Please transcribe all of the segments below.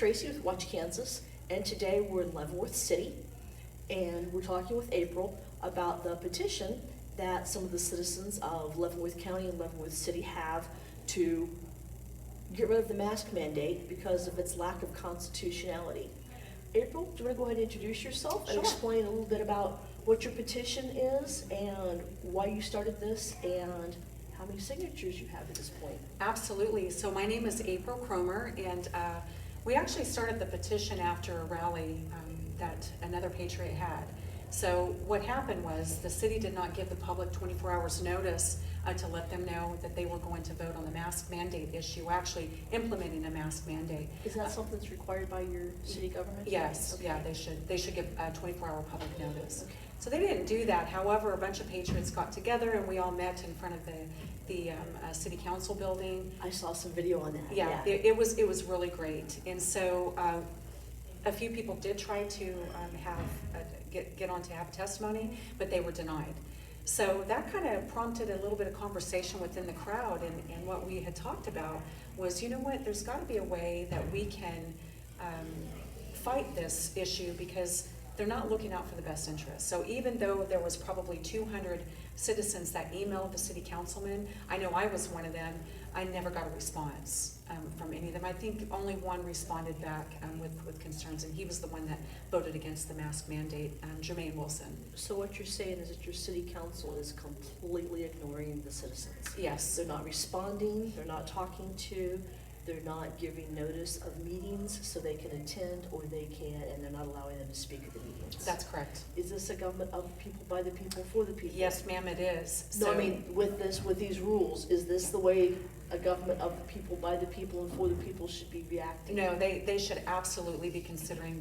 Tracy with Watch Kansas, and today we're in Leavenworth City, and we're talking with April about the petition that some of the citizens of Leavenworth County and Leavenworth City have to get rid of the mask mandate because of its lack of constitutionality. April, do you want to go ahead and introduce yourself and Sure. explain a little bit about what your petition is and why you started this and how many signatures you have at this point? Absolutely. So my name is April Cromer, and we actually started the petition after a rally that another patriot had. So what happened was the city did not give the public 24 hours notice to let them know that they were going to vote on the mask mandate issue, actually implementing a mask mandate. Is that something that's required by your city government? Yes, Okay. yeah, they should give a 24-hour public notice. Okay. So they didn't do that. However, a bunch of patriots got together and we all met in front of the city council building. I saw some video on that. Yeah, it was really great. And so a few people did try to get on to have testimony, but they were denied. So that kind of prompted a little bit of conversation within the crowd, and what we had talked about was, you know what, there's got to be a way that we can fight this issue, because they're not looking out for the best interest. So even though there was probably 200 citizens that emailed the city councilman, I know I was one of them, I never got a response from any of them. I think only one responded back with concerns, and he was the one that voted against the mask mandate, Jermaine Wilson. So what you're saying is that your city council is completely ignoring the citizens? Yes. They're not responding, they're not talking to, they're not giving notice of meetings so they can attend, or they can, and they're not allowing them to speak at the meetings? That's correct. Is this a government of the people, by the people, for the people? Yes, ma'am, it is. No, I mean, with these rules, is this the way a government of the people, by the people, and for the people should be reacting? No, they should absolutely be considering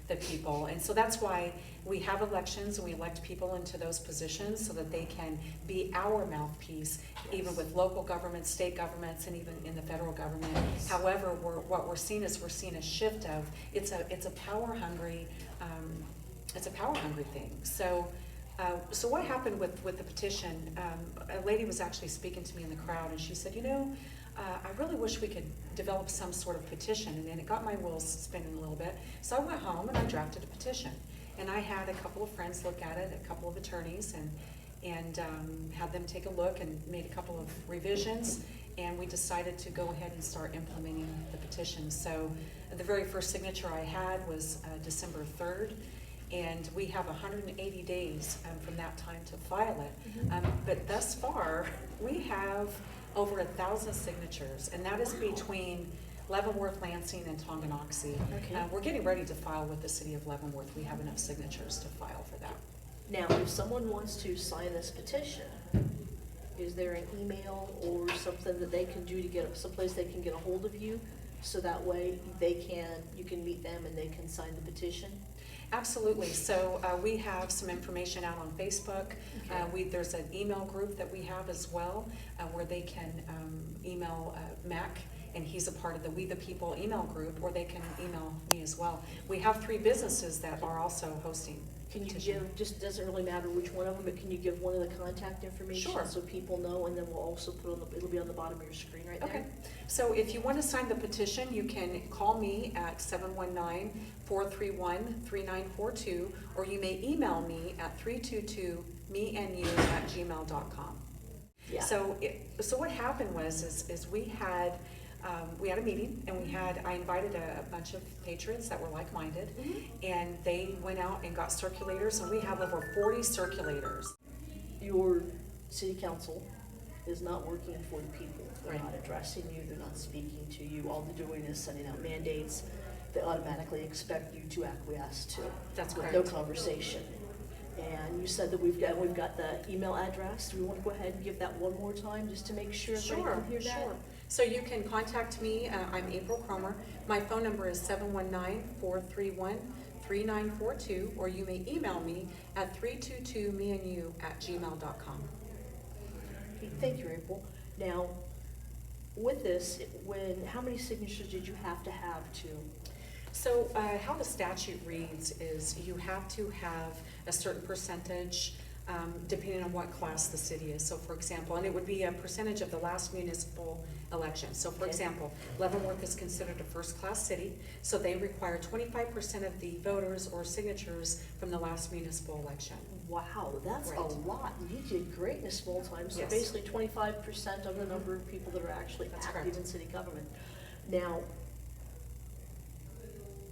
the people. And so that's why we have elections and we elect people into those positions so that they can be our mouthpiece, even with local governments, state governments, and even in the federal government. However, what we're seeing is a shift of, it's a power hungry thing. So what happened with the petition, a lady was actually speaking to me in the crowd, and she said, you know, I really wish we could develop some sort of petition, and then it got my wheels spinning a little bit. So I went home and I drafted a petition, and I had a couple of friends look at it, a couple of attorneys, and had them take a look and made a couple of revisions, and we decided to go ahead and start implementing the petition. So the very first signature I had was December 3rd. And we have 180 days from that time to file it. But thus far, we have over 1,000 signatures, and that is between Leavenworth, Lansing, and Tonganoxie. Okay. We're getting ready to file with the city of Leavenworth. We have enough signatures to file for that. Now, if someone wants to sign this petition, is there an email or something that they can do to get someplace they can get a hold of you, so that way you can meet them and they can sign the petition? Absolutely. So we have some information out on Facebook. Okay. There's an email group that we have as well, where they can email Mac, and he's a part of the We the People email group, or they can email me as well. We have 3 businesses that are also hosting. Can you give, just doesn't really matter which one of them, but can you give one of the contact information? Sure. So people know, and then we'll also put it'll be on the bottom of your screen right there. Okay. So if you want to sign the petition, you can call me at 719-431-3942, or you may email me at 322meandyou@gmail.com. Yeah. So what happened was we had a meeting, and I invited a bunch of patriots that were like-minded, and they went out and got circulators, and we have over 40 circulators. Your city council is not working for the people. They're Right. not addressing you, they're not speaking to you. All they're doing is sending out mandates. They automatically expect you to acquiesce to. That's with correct. no conversation. And you said that we've got the email address. Do we want to go ahead and give that one more time, just to make sure everybody can hear that? Sure. So you can contact me. I'm April Cromer. My phone number is 719-431-3942, or you may email me at 322meandyou@gmail.com. Okay, thank you, April. Now, with this, how many signatures did you have to have to? So how the statute reads is you have to have a certain percentage depending on what class the city is. So for example, and it would be a percentage of the last municipal election. So for Okay. example, Leavenworth is considered a first-class city, so they require 25% of the voters or signatures from the last municipal election. Wow, that's a Right. lot. You did great in a small time. So Yes. basically 25% of the number of people that are actually That's active correct. in city government. Now,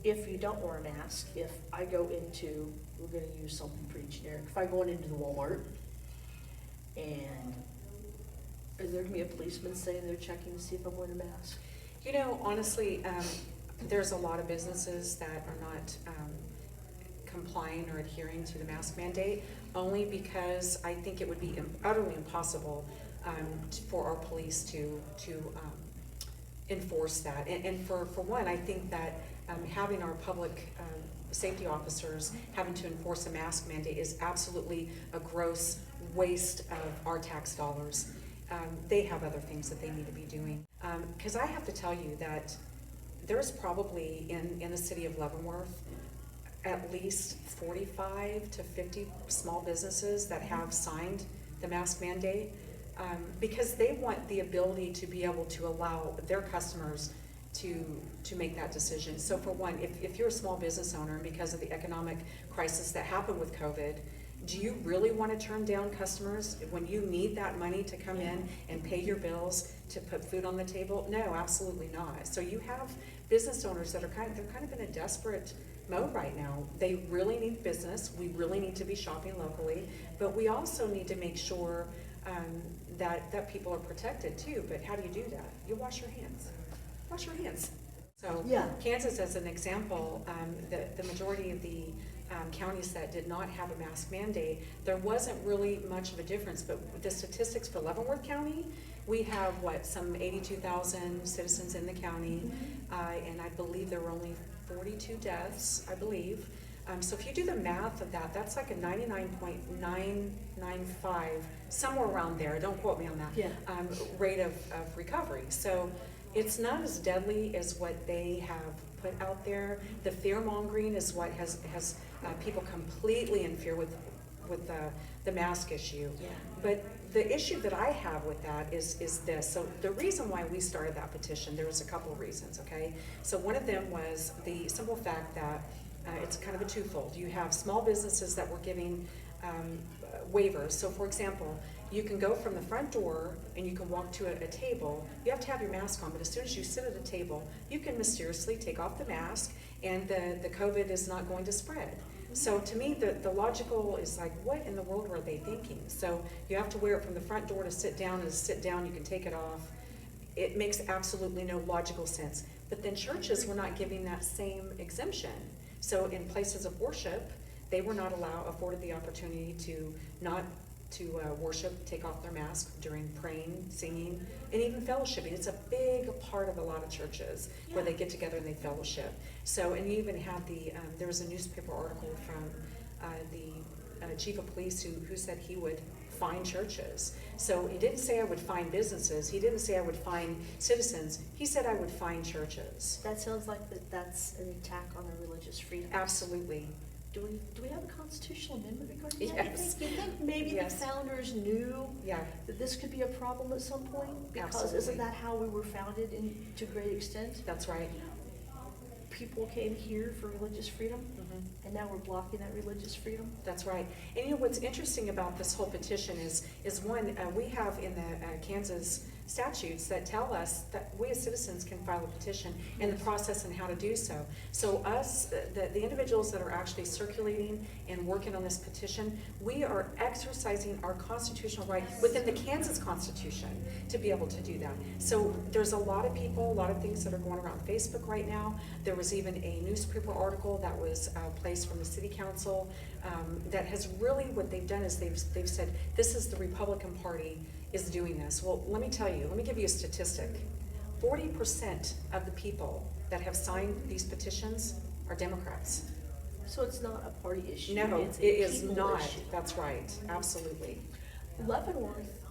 if you don't wear a mask, if I go into, we're gonna use something pretty generic, if I go into the Walmart and is there gonna be a policeman saying they're checking to see if I'm wearing a mask? You know, honestly, there's a lot of businesses that are not complying or adhering to the mask mandate, only because I think it would be utterly impossible for our police to enforce that. And for one, I think that having our public safety officers having to enforce a mask mandate is absolutely a gross waste of our tax dollars. They have other things that they need to be doing. Because I have to tell you that there's probably in the city of Leavenworth at least 45 to 50 small businesses that have signed the mask mandate because they want the ability to be able to allow their customers to make that decision. So for one, if you're a small business owner, because of the economic crisis that happened with COVID, do you really want to turn down customers when you need that money to come in and pay your bills to put food on the table? No, absolutely not. So you have business owners that are kind of in a desperate mode right now. They really need business. We really need to be shopping locally, but we also need to make sure that people are protected too. But how do you do that? You wash your hands. Wash your hands. So Yeah. Kansas, as an example, the majority of the counties that did not have a mask mandate, there wasn't really much of a difference. But the statistics for Leavenworth County, we have some 82,000 citizens in the county, and I believe there were only 42 deaths, I believe. So if you do the math of that, that's like a 99.995, somewhere around there, don't quote me on that, Yeah. rate of recovery. So it's not as deadly as what they have put out there. The fear mongering is what has people completely in fear with the mask issue. Yeah. But the issue that I have with that is this. So the reason why we started that petition, there was a couple of reasons, okay? So one of them was the simple fact that it's kind of a twofold. You have small businesses that were giving waivers. So for example, you can go from the front door and you can walk to a table. You have to have your mask on, but as soon as you sit at a table, you can mysteriously take off the mask and the COVID is not going to spread. So to me, the logical is like, what in the world were they thinking? So you have to wear it from the front door to sit down, and to sit down you can take it off. It makes absolutely no logical sense. But then churches were not giving that same exemption. So in places of worship, they were not afforded the opportunity to worship, take off their mask during praying, singing, and even fellowshipping. It's a big part of a lot of churches where they get together and they fellowship. So, and you even have there was a newspaper article from the chief of police who said he would fine churches. So he didn't say I would fine businesses. He didn't say I would fine citizens. He said I would fine churches. That sounds like that's an attack on our religious freedom. Absolutely. Do we have a constitutional amendment regarding that? Yes. You think maybe Yes. the founders knew Yeah. that this could be a problem at some point? Because Absolutely. isn't that how we were founded to a great extent? That's right. People came here for religious freedom, Mhm. and now we're blocking that religious freedom? That's right. And you know what's interesting about this whole petition is one, we have in the Kansas statutes that tell us that we as citizens can file a petition and the process and how to do so. So us, the individuals that are actually circulating and working on this petition, we are exercising our constitutional right within the Kansas Constitution to be able to do that. So there's a lot of people, a lot of things that are going around Facebook right now. There was even a newspaper article that was placed from the city council that has really, what they've done is they've said, this is the Republican Party is doing this. Well, let me tell you, let me give you a statistic. 40% of the people that have signed these petitions are Democrats. So it's not a party issue? No, it's it a is people not. issue. That's right, absolutely. Leavenworth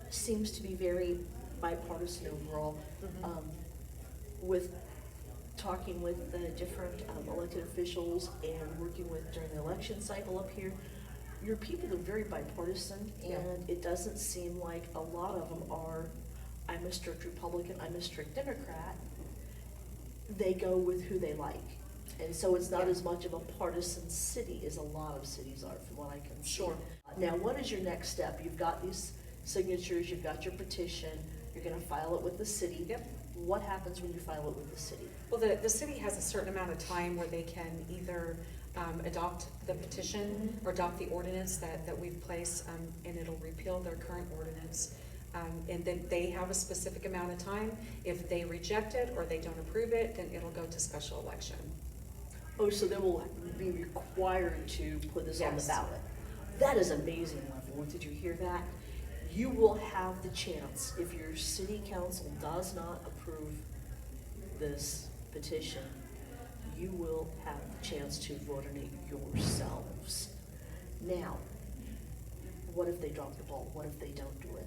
seems to be very bipartisan overall, Mhm. with talking with the different elected officials and working with during the election cycle up here. your people are very bipartisan, Yeah. and it doesn't seem like a lot of them are, I'm a strict Republican, I'm a strict Democrat. They go with who they like. And so it's not Yeah. as much of a partisan city as a lot of cities are, from what I can see. Sure. Now, what is your next step? You've got these signatures, you've got your petition, you're gonna file it with the city. Yep. What happens when you file it with the city? Well, the city has a certain amount of time where they can either adopt the petition or adopt the ordinance that we've placed, and it'll repeal their current ordinance. And then they have a specific amount of time. If they reject it or they don't approve it, then it'll go to special election. Oh, so they will be required to put this on the Yes. ballot. That is amazing, Leavenworth. Did you hear that? You will have the chance, if your city council does not approve this petition, you will have the chance to vote on it yourselves. Now, what if they drop the ball? What if they don't do it?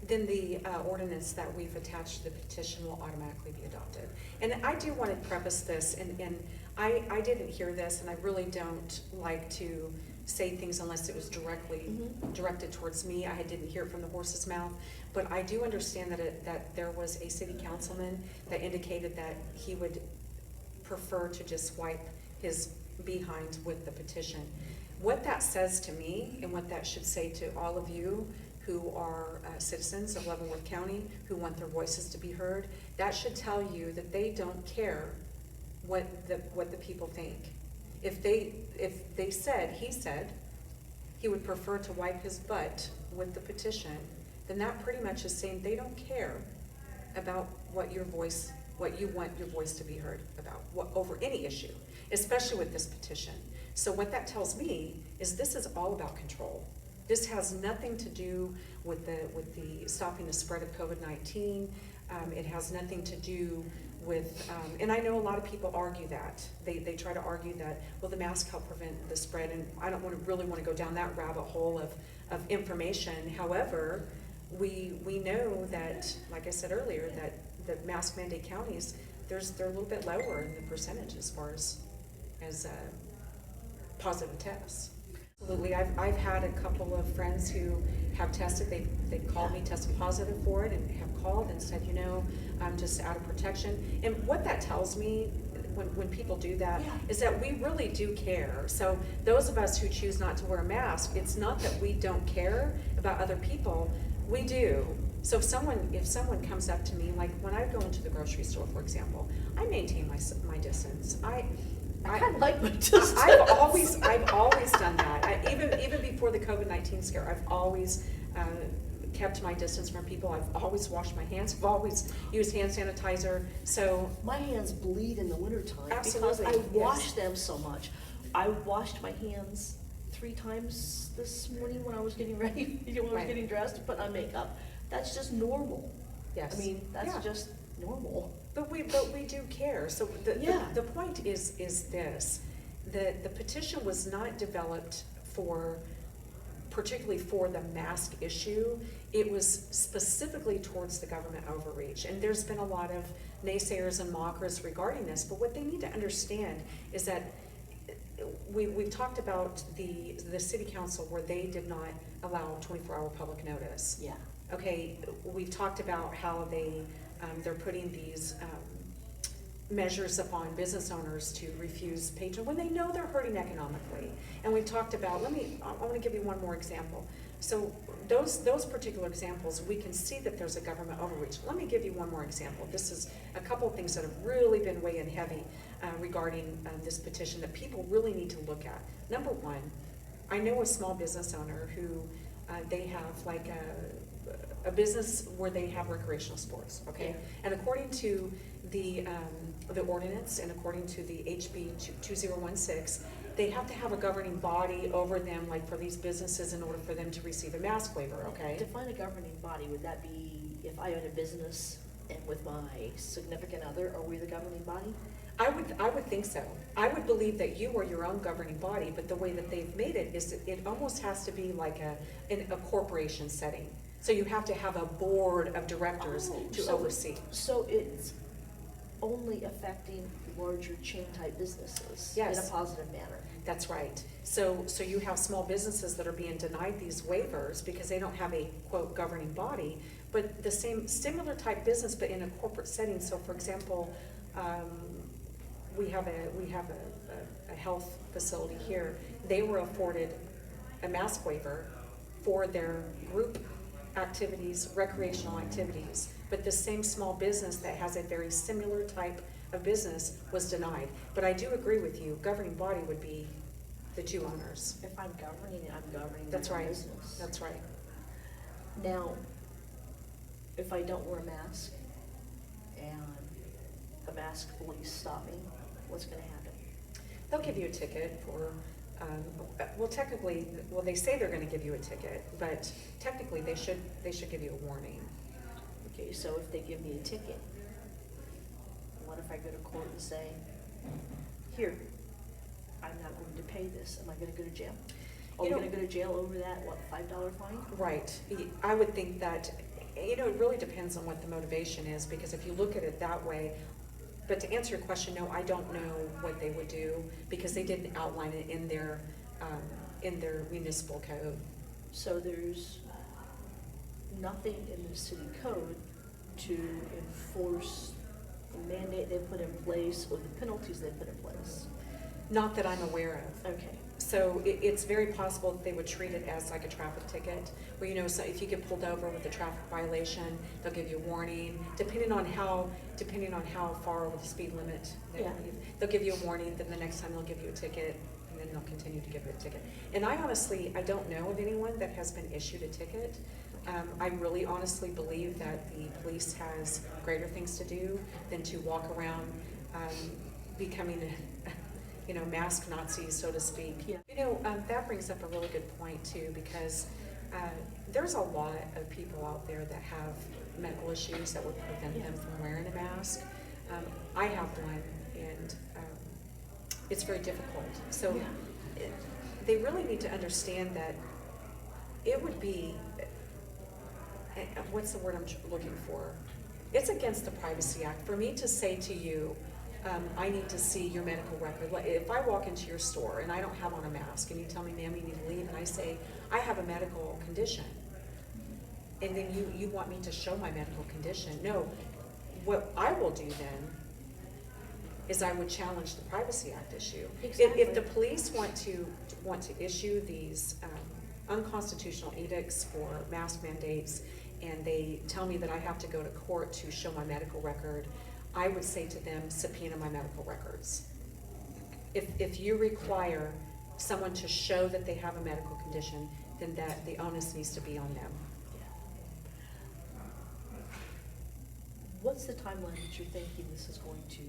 Then the ordinance that we've attached to the petition will automatically be adopted. And I do want to preface this, and I didn't hear this, and I really don't like to say things unless it was directly directed towards me. I didn't hear it from the horse's mouth, but I do understand that there was a city councilman that indicated that he would prefer to just wipe his behind with the petition. What that says to me, and what that should say to all of you who are citizens of Leavenworth County, who want their voices to be heard, that should tell you that they don't care what the people think. If he said he would prefer to wipe his butt with the petition, then that pretty much is saying they don't care about what you want your voice to be heard about, over any issue, especially with this petition. So what that tells me is this is all about control. This has nothing to do with the stopping the spread of COVID-19. It has nothing to do with, and I know a lot of people argue that. They try to argue that, well, the mask help prevent the spread, and I don't really want to go down that rabbit hole of information. However, we know that, like I said earlier, that the mask mandate counties, they're a little bit lower in the percentage as far as positive tests. Absolutely, I've had a couple of friends who have tested. They've called me, tested positive for it, and have called and said, just out of protection. And what that tells me, when people do that, is that we really do care. So those of us who choose not to wear a mask, it's not that we don't care about other people. We do. So if someone comes up to me, like when I go into the grocery store, for example, I maintain my distance. I kind of like my distance. I've always done that. Even before the COVID-19 scare, I've always kept my distance from people. I've always washed my hands. I've always used hand sanitizer. So my hands bleed in the wintertime absolutely, because I wash them so much. I washed my hands 3 times this morning when I was getting ready, when I was getting dressed to put on makeup. That's just normal. Yes. I mean, that's just normal. But we do care. So the point is this: the petition was not developed particularly for the mask issue. It was specifically towards the government overreach, and there's been a lot of naysayers and mockers regarding this. But what they need to understand is that we've talked about the city council where they did not allow 24-hour public notice. Yeah. Okay, we've talked about how they're putting these measures upon business owners to refuse patron when they know they're hurting economically. And we've talked about, I want to give you one more example. So those particular examples, we can see that there's a government overreach. Let me give you one more example. This is a couple of things that have really been weighing heavy regarding this petition that people really need to look at. Number one, I know a small business owner who they have like a business where they have recreational sports, okay? And according to the ordinance and according to the HB 2016, they have to have a governing body over them, like for these businesses, in order for them to receive a mask waiver, okay? Define a governing body. Would that be if I own a business and with my significant other, are we the governing body? I would think so. I would believe that you are your own governing body, but the way that they've made it is that it almost has to be like in a corporation setting. So you have to have a board of directors to oversee. So only affecting larger chain type businesses in a Yes. positive manner. That's right. So you have small businesses that are being denied these waivers because they don't have a quote governing body, but the same similar type business, but in a corporate setting. So for example, we have a health facility here. They were afforded a mask waiver for their group activities, recreational activities, but the same small business that has a very similar type of business was denied. But I do agree with you, governing body would be the two owners. If I'm governing it, I'm governing That's my right, business. that's right. Now, if I don't wear a mask and the mask police stop me, what's gonna happen? They'll give you a ticket for, technically, they say they're gonna give you a ticket, but technically they should give you a warning. Okay, so if they give me a ticket, what if I go to court and say, here, I'm not going to pay this, am I gonna go to jail? Are we You know- gonna go to jail over that, what, $5 fine? Right. I would think that, it really depends on what the motivation is, because if you look at it that way, but to answer your question, no, I don't know what they would do, because they didn't outline it in their municipal code. So there's nothing in the city code to enforce the mandate they put in place or the penalties they put in place? Not that I'm aware of. Okay. So it's very possible that they would treat it as like a traffic ticket, where, so if you get pulled over with a traffic violation, they'll give you a warning, depending on how far over the speed limit. Yeah. They'll give you a warning, then the next time they'll give you a ticket, and then they'll continue to give you a ticket. And I don't know of anyone that has been issued a ticket. I really honestly believe that the police has greater things to do than to walk around becoming mask Nazis, so to speak. Yeah. That brings up a really good point too, because there's a lot of people out there that have medical issues that would prevent them from wearing a mask. I have one, and it's very difficult. So they really need to understand that it would be, what's the word I'm looking for? It's against the Privacy Act for me to say to you, I need to see your medical record. If I walk into your store and I don't have on a mask and you tell me, ma'am, you need to leave, and I say, I have a medical condition, and then you want me to show my medical condition. No, what I will do then is I would challenge the Privacy Act issue. Exactly. If the police want to issue these unconstitutional edicts for mask mandates, and they tell me that I have to go to court to show my medical record, I would say to them, subpoena my medical records. If you require someone to show that they have a medical condition, then the onus needs to be on them. What's the timeline that you're thinking this is going to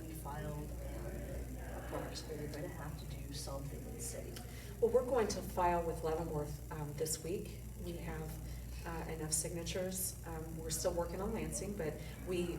be filed, and approximately you're gonna have to do something in the city? Well, we're going to file with Leavenworth this week. We have enough signatures. We're still working on Lansing, but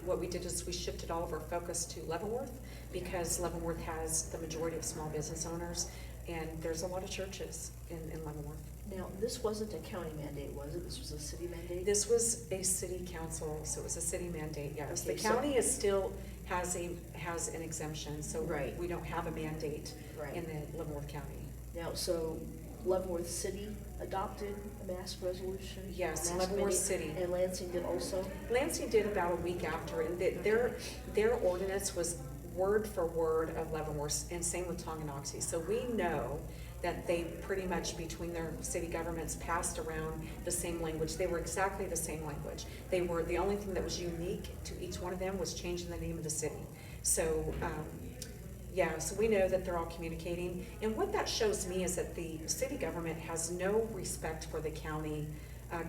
what we did is we shifted all of our focus to Leavenworth, because Leavenworth has the majority of small business owners, and there's a lot of churches in Leavenworth. Now, this wasn't a county mandate, was it? This was a city mandate? This was a city council, so it was a city mandate, yes. Okay, The county is still has an exemption, so Right. we don't have a mandate Right. in the Leavenworth County. Now, so Leavenworth City adopted a mask resolution? Yes, mask Leavenworth mandate, City. And Lansing did also? Lansing did about a week after, and their ordinance was word for word of Leavenworth, and same with Tonganoxie. So we know that they pretty much, between their city governments, passed around the same language. They were exactly the same language. The only thing that was unique to each one of them was changing the name of the city. So, so we know that they're all communicating. And what that shows me is that the city government has no respect for the county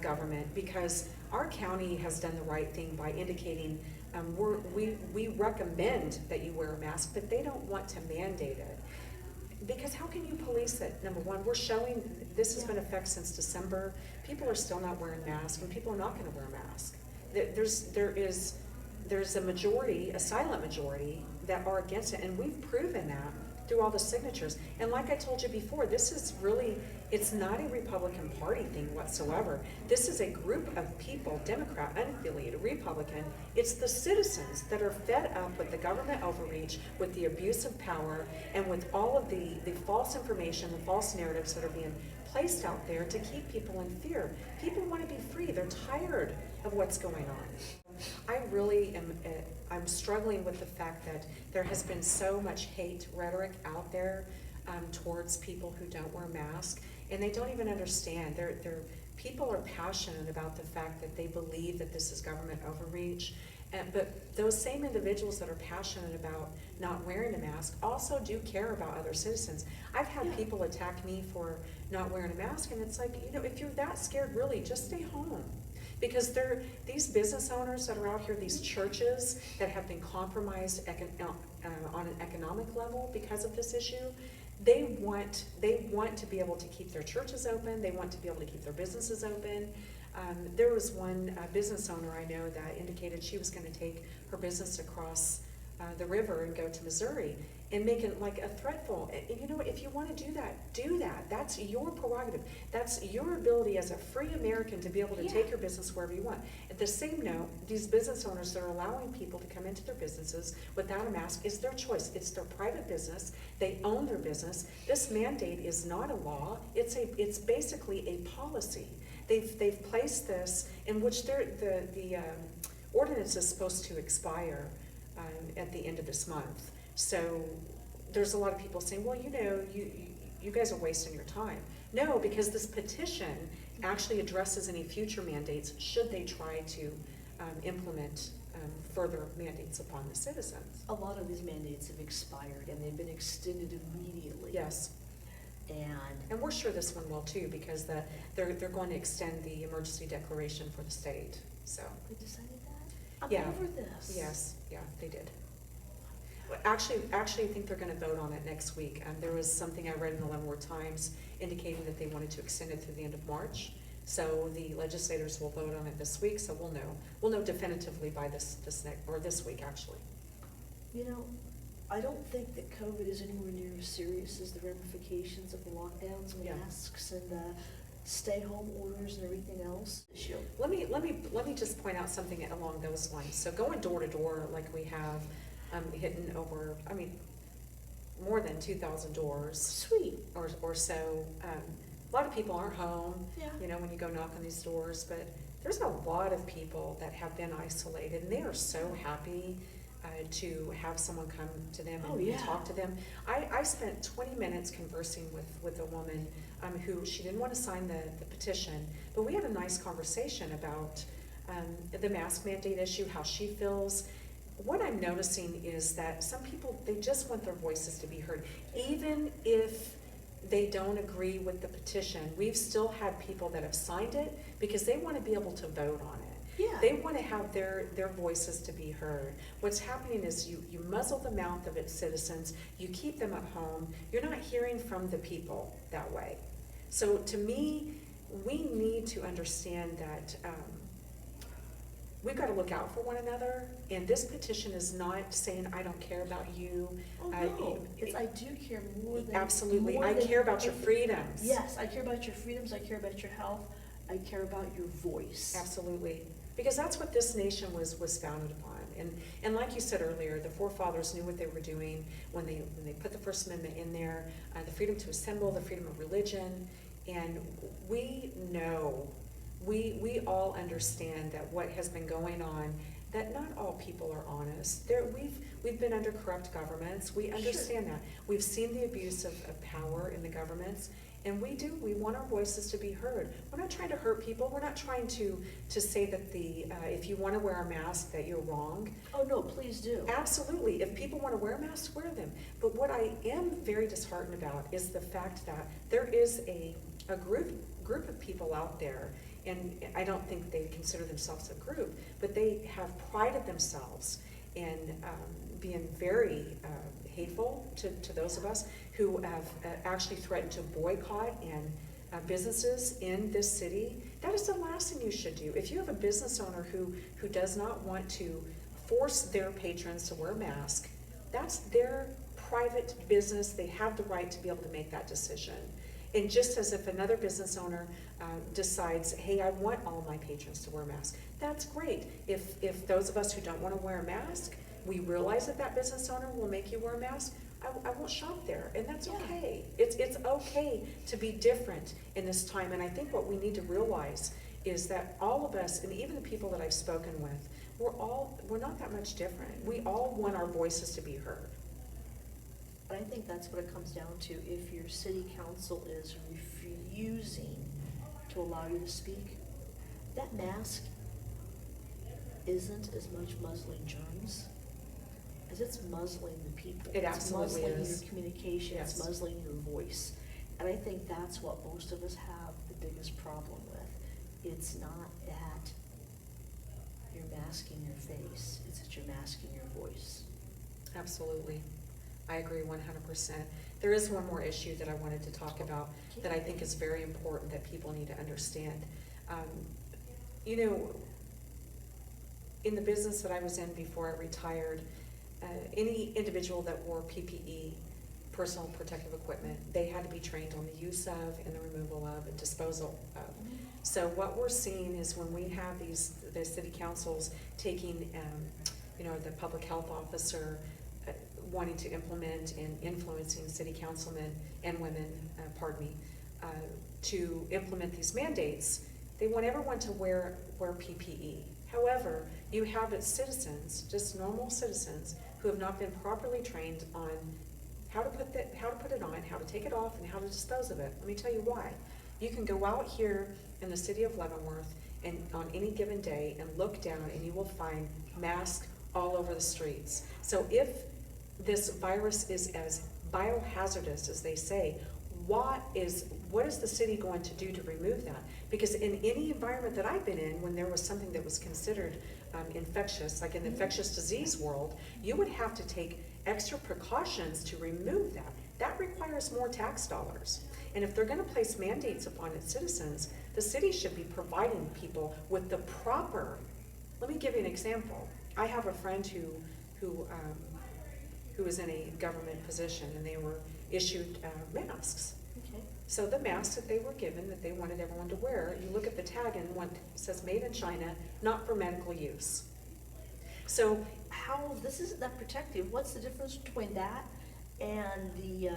government, because our county has done the right thing by indicating we recommend that you wear a mask, but they don't want to mandate it. Because how can you police it? Number one, we're showing this has been in effect since December. People are still not wearing masks, and people are not going to wear a mask. There's a majority, a silent majority, that are against it, and we've proven that through all the signatures. And like I told you before, this is really, it's not a Republican Party thing whatsoever. This is a group of people, Democrat, unaffiliated, Republican. It's the citizens that are fed up with the government overreach, with the abuse of power, and with all of the false information, the false narratives that are being placed out there to keep people in fear. People want to be free. They're tired of what's going on. I really am, I'm struggling with the fact that there has been so much hate rhetoric out there towards people who don't wear masks, and they don't even understand. People are passionate about the fact that they believe that this is government overreach, but those same individuals that are passionate about not wearing a mask also do care about other citizens. I've had people attack me for not wearing a mask, and it's like, if you're that scared, really, just stay home. Because these business owners that are out here, these churches that have been compromised on an economic level because of this issue, they want to be able to keep their churches open. They want to be able to keep their businesses open. There was one business owner I know that indicated she was going to take her business across the river and go to Missouri and make it like a threatful. If you want to do that, do that. That's your prerogative. That's your ability as a free American to be able to take your business wherever you want. At the same note, these business owners that are allowing people to come into their businesses without a mask is their choice. It's their private business. They own their business. This mandate is not a law. It's basically a policy. They've placed this in which the ordinance is supposed to expire at the end of this month. So there's a lot of people saying, well, you guys are wasting your time. No, because this petition actually addresses any future mandates should they try to implement further mandates upon the citizens. A lot of these mandates have expired and they've been extended immediately. Yes. And we're sure this one will too, because they're going to extend the emergency declaration for the state. So They decided that? Yeah. I'm over this. Yes, yeah, they did. Actually, I think they're going to vote on it next week. There was something I read in the Leavenworth Times indicating that they wanted to extend it through the end of March. So the legislators will vote on it this week. So we'll know definitively by this week actually. I don't think that COVID is anywhere near as serious as the ramifications of the lockdowns and masks and the stay-home orders and everything else. Let me just point out something along those lines. So going door to door, like we have, hitting over, more than 2,000 doors. Sweet. Or so. A lot of people aren't home. Yeah. When you go knock on these doors, but there's a lot of people that have been isolated, and they are so happy to have someone come to them and talk to them. I spent 20 minutes conversing with a woman who she didn't want to sign the petition, but we had a nice conversation about the mask mandate issue, how she feels. What I'm noticing is that some people, they just want their voices to be heard. Even if they don't agree with the petition, we've still had people that have signed it because they want to be able to vote on it. Yeah. They want to have their voices to be heard. What's happening is you muzzle the mouth of its citizens, you keep them at home, you're not hearing from the people that way. So to me, we need to understand that we've got to look out for one another, and this petition is not saying I don't care about you. Oh, no. I do care more than... Absolutely. I care about your freedoms. Yes, I care about your freedoms, I care about your health, I care about your voice. Absolutely. Because that's what this nation was founded upon. And like you said earlier, the forefathers knew what they were doing when they put the First Amendment in there, the freedom to assemble, the freedom of religion. And we know, we all understand that what has been going on, that not all people are honest. We've been under corrupt governments. We understand that. We've seen the abuse of power in the governments. And we want our voices to be heard. We're not trying to hurt people. We're not trying to say that if you want to wear a mask that you're wrong. Oh no, please do. Absolutely. If people want to wear masks, wear them. But what I am very disheartened about is the fact that there is a group of people out there, and I don't think they consider themselves a group, but they have prided themselves in being very hateful to those of us who have actually threatened to boycott and businesses in this city. That is the last thing you should do. If you have a business owner who does not want to force their patrons to wear a mask, that's their private business, they have the right to be able to make that decision. And just as if another business owner decides, hey, I want all my patrons to wear a mask, that's great. If those of us who don't want to wear a mask, we realize that that business owner will make you wear a mask, I won't shop there, and that's okay. It's okay to be different in this time, and I think what we need to realize is that all of us, and even the people that I've spoken with, we're not that much different. We all want our voices to be heard. But I think that's what it comes down to. If your city council is refusing to allow you to speak, that mask isn't as much muzzling germs as it's muzzling the people. It absolutely It's muzzling is. your communication, Yes. it's muzzling your voice. And I think that's what most of us have the biggest problem with. It's not that you're masking your face, it's that you're masking your voice. Absolutely. I agree 100%. There is one more issue that I wanted to talk about that I think is very important that people need to understand. You know, in the business that I was in before I retired, any individual that wore PPE, personal protective equipment, they had to be trained on the use of and the removal of and disposal of. So what we're seeing is when we have the city councils taking, you know, the public health officer wanting to implement and influencing city councilmen and women, to implement these mandates, they want everyone to wear PPE. However, you have citizens, just normal citizens, who have not been properly trained on how to put it on, how to take it off, and how to dispose of it. Let me tell you why. You can go out here in the city of Leavenworth and on any given day and look down and you will find masks all over the streets. So if this virus is as biohazardous as they say, what is the city going to do to remove that? Because in any environment that I've been in, when there was something that was considered infectious, like in the infectious disease world, you would have to take extra precautions to remove that. That requires more tax dollars. And if they're going to place mandates upon its citizens, the city should be providing people with the proper. Let me give you an example. I have a friend who is in a government position, and they were issued masks. Okay. So the masks that they were given, that they wanted everyone to wear, you look at the tag and one says made in China, not for medical use. So How, this isn't that protective, what's the difference between that and the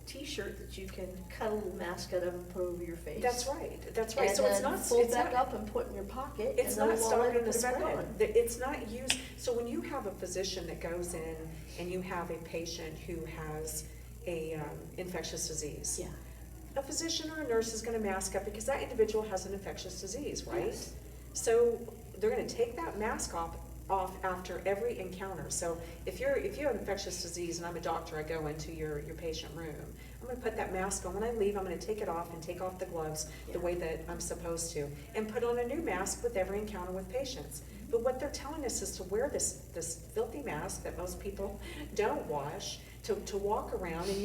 t-shirt that you can cut a little mask out of and put over your face? that's right. And So it's then not, fold it's back not, up and put in your pocket. it's and then not a while later stopping the put it back spread. on. It's not used, so when you have a physician that goes in and you have a patient who has a infectious disease. Yeah. A physician or a nurse is gonna mask up because that individual has an infectious disease, right? Yes. So they're gonna take that mask off after every encounter. So if you have infectious disease and I'm a doctor, I go into your patient room, I'm gonna put that mask on. When I leave, I'm gonna take it off and take off the gloves the way that I'm supposed to, and put on a new mask with every encounter with patients. But what they're telling us is to wear this filthy mask that most people don't wash, to walk around, and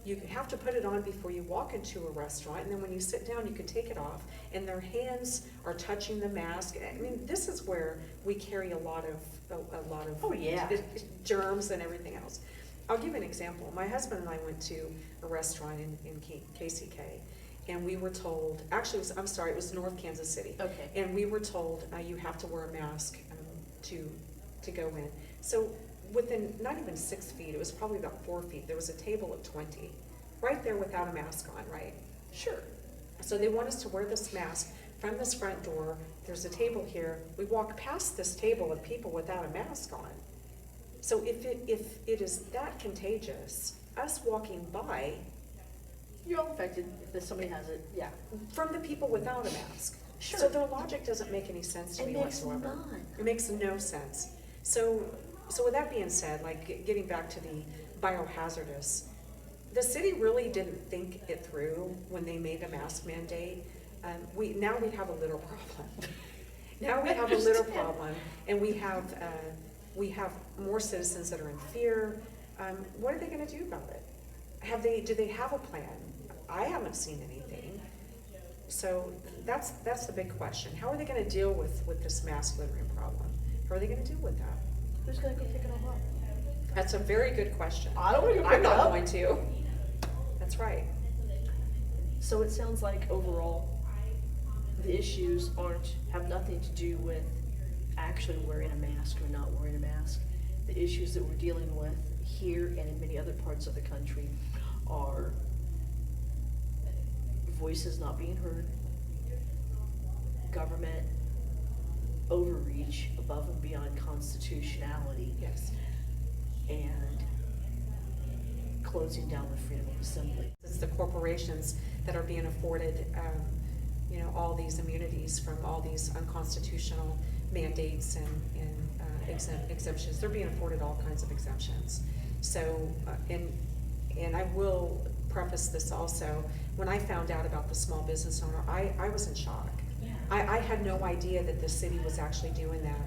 you have to put it on before you walk into a restaurant, and then when you sit down, you can take it off, and their hands are touching the mask. I mean, this is where we carry a lot of Oh, yeah. germs and everything else. I'll give an example. My husband and I went to a restaurant in KCK, and we were told, actually, it was North Kansas City. Okay. And we were told, you have to wear a mask to go in. So within not even 6 feet, it was probably about 4 feet, there was a table of 20, right there without a mask on, right? Sure. So they want us to wear this mask from this front door. There's a table here. We walk past this table of people without a mask on. So if it is that contagious, us walking by You're all infected if somebody has it, yeah. from the people without a mask. Sure. So their logic doesn't make any sense to It me makes whatsoever. none. It makes no sense. So with that being said, like getting back to the biohazardous, the city really didn't think it through when they made a mask mandate. Now we have a little problem. Now we have a little problem, and we have more citizens that are in fear. What are they going to do about it? Do they have a plan? I haven't seen anything. So that's the big question. How are they going to deal with this mask littering problem? How are they going to deal with that? Who's gonna go pick it all up? That's a very good question. I don't want to I'm pick it not up. going to. That's right. So it sounds like overall, the issues have nothing to do with actually wearing a mask or not wearing a mask. The issues that we're dealing with here and in many other parts of the country are voices not being heard, government overreach above and beyond constitutionality, Yes. and closing down the freedom of assembly. It's the corporations that are being afforded, all these immunities from all these unconstitutional mandates and exemptions. They're being afforded all kinds of exemptions. So, and I will preface this also, when I found out about the small business owner, I was in shock. Yeah. I had no idea that the city was actually doing that.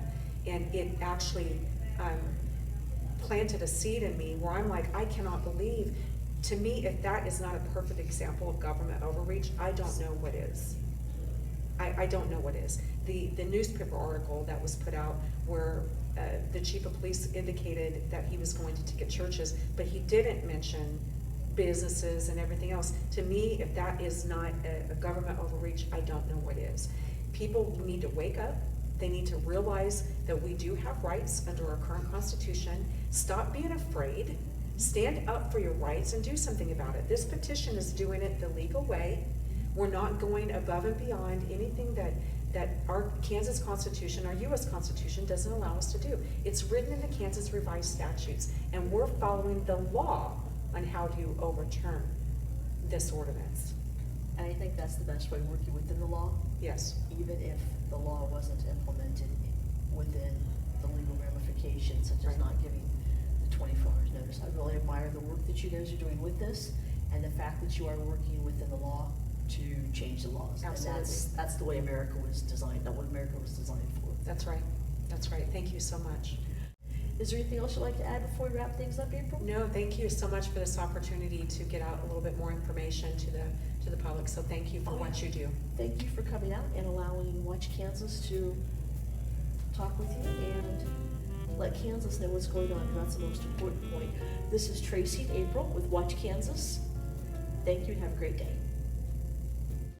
And it actually planted a seed in me where I'm like, I cannot believe. To me, if that is not a perfect example of government overreach, I don't know what is. I don't know what is. The newspaper article that was put out where the chief of police indicated that he was going to ticket churches, but he didn't mention businesses and everything else. To me, if that is not a government overreach, I don't know what is. People need to wake up. They need to realize that we do have rights under our current Constitution. Stop being afraid. Stand up for your rights and do something about it. This petition is doing it the legal way. We're not going above and beyond anything that our Kansas Constitution, our U.S. Constitution doesn't allow us to do. It's written in the Kansas Revised Statutes, and we're following the law on how to overturn this ordinance. And I think that's the best way, working within the law, Yes. even if the law wasn't implemented within the legal ramifications, such as Right. not giving the 24 hours notice. I really admire the work that you guys are doing with this, and the fact that you are working within the law to change the laws. Absolutely. And that's the way America was designed, not what America was designed for. That's right. That's right. Thank you so much. Is there anything else you'd like to add before we wrap things up, April? No, thank you so much for this opportunity to get out a little bit more information to the public. So thank you for what you do. Thank you for coming out and allowing Watch Kansas to talk with you and let Kansas know what's going on, because that's the most important point. This is Tracy and April with Watch Kansas. Thank you and have a great day.